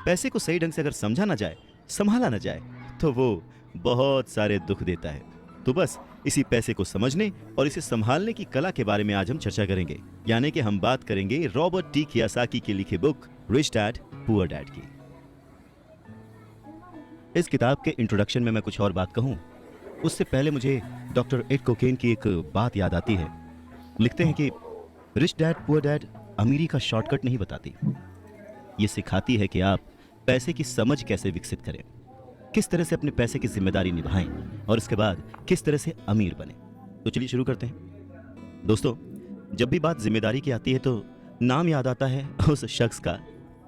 पैसे को सही ढंग से अगर समझा ना जाए, संभाला ना जाए, तो वो बहुत सारे दुख देता है। तो बस इसी पैसे को समझने और इसे संभालने की कला के बारे में आज हम चर्चा करेंगे। यानी कि हम बात करेंगे रॉबर्ट टी कियोसाकी की लिखी book rich dad poor dad की। इस किताब के इंट्रोडक्शन में मैं कुछ और बात कहूं, उससे पहले मुझे डॉक्टर एड कोकेन की एक बात याद आती है। लिखते हैं कि रिच डैड पुअर डैड अमीरी का शॉर्टकट नहीं बताती, ये सिखाती है कि आप पैसे की समझ कैसे विकसित करें, किस तरह से अपने पैसे की जिम्मेदारी निभाएं और इसके बाद किस तरह से अमीर बने। तो चलिए शुरू करते हैं। दोस्तों, जब भी बात जिम्मेदारी की आती है तो नाम याद आता है उस शख्स का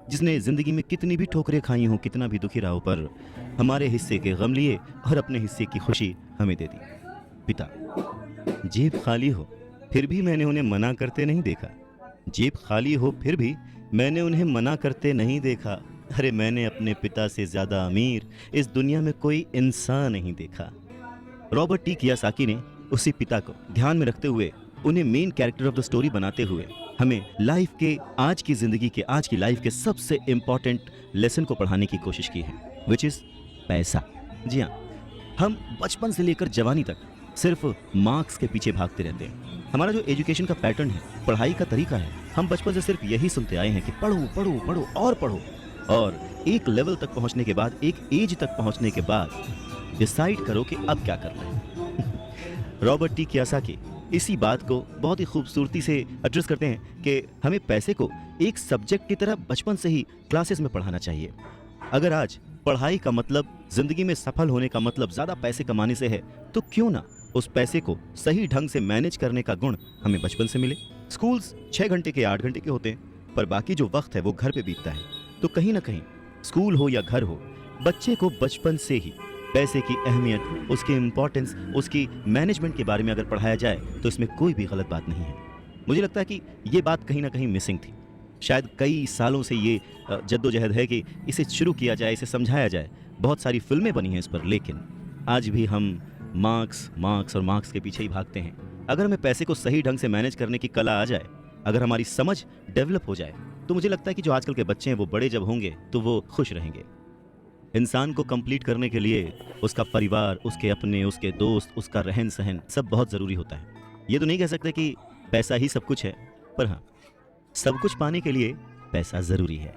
जिसने जिंदगी में कितनी भी ठोकरें खाई हों, कितना भी दुखी रहा हो, पर हमारे हिस्से के गम लिए और अपने हिस्से की खुशी हमें दे दी। पिता। जेब खाली हो फिर भी मैंने उन्हें मना करते नहीं देखा। जेब खाली हो फिर भी मैंने उन्हें मना करते नहीं देखा। अरे मैंने अपने पिता से ज्यादा अमीर इस दुनिया में कोई इंसान नहीं देखा। रॉबर्ट टी कियोसाकी ने उसी पिता को ध्यान में रखते हुए, उन्हें main character of the story बनाते हुए हमें लाइफ के, आज की जिंदगी के, आज की लाइफ के सबसे इंपॉर्टेंट लेसन को पढ़ाने की कोशिश की है, विच इज पैसा। जी हाँ, हम बचपन से लेकर जवानी तक सिर्फ मार्क्स के पीछे भागते रहते हैं। हमारा जो एजुकेशन का पैटर्न है, पढ़ाई का तरीका है, हम बचपन से सिर्फ यही सुनते आए हैं कि पढ़ो पढ़ो पढ़ो और पढ़ो, और एक लेवल तक पहुंचने के बाद, एक एज तक पहुंचने के बाद डिसाइड करो कि अब क्या करना है। रॉबर्ट टी कियोसाकी इसी बात को बहुत ही खूबसूरती से एड्रेस करते हैं कि हमें पैसे को एक सब्जेक्ट की तरह बचपन से ही क्लासेस में पढ़ाना चाहिए। अगर आज पढ़ाई का मतलब, जिंदगी में सफल होने का मतलब ज्यादा पैसे कमाने से है, तो क्यों ना उस पैसे को सही ढंग से मैनेज करने का गुण हमें बचपन से मिले। स्कूल्स 6 घंटे के 8 घंटे के होते हैं, पर बाकी जो वक्त है वो घर पे बीतता है। तो कहीं ना कहीं स्कूल हो या घर हो, बच्चे को बचपन से ही पैसे की अहमियत, उसकी इंपॉर्टेंस, उसकी मैनेजमेंट के बारे में अगर पढ़ाया जाए तो इसमें कोई भी गलत बात नहीं है। मुझे लगता है कि ये बात कहीं ना कहीं मिसिंग थी। शायद कई सालों से ये जद्दोजहद है कि इसे शुरू किया जाए, इसे समझाया जाए। बहुत सारी फिल्में बनी हैं इस पर, लेकिन आज भी हम मार्क्स मार्क्स और मार्क्स के पीछे ही भागते हैं। अगर हमें पैसे को सही ढंग से मैनेज करने की कला आ जाए, अगर हमारी समझ डेवलप हो जाए, तो मुझे लगता है कि जो आजकल के बच्चे हैं वो बड़े जब होंगे तो वो खुश रहेंगे। इंसान को कंप्लीट करने के लिए उसका परिवार, उसके अपने, उसके दोस्त, उसका रहन सहन सब बहुत ज़रूरी होता है। ये तो नहीं कह सकते कि पैसा ही सब कुछ है, पर हाँ, सब कुछ पाने के लिए पैसा ज़रूरी है।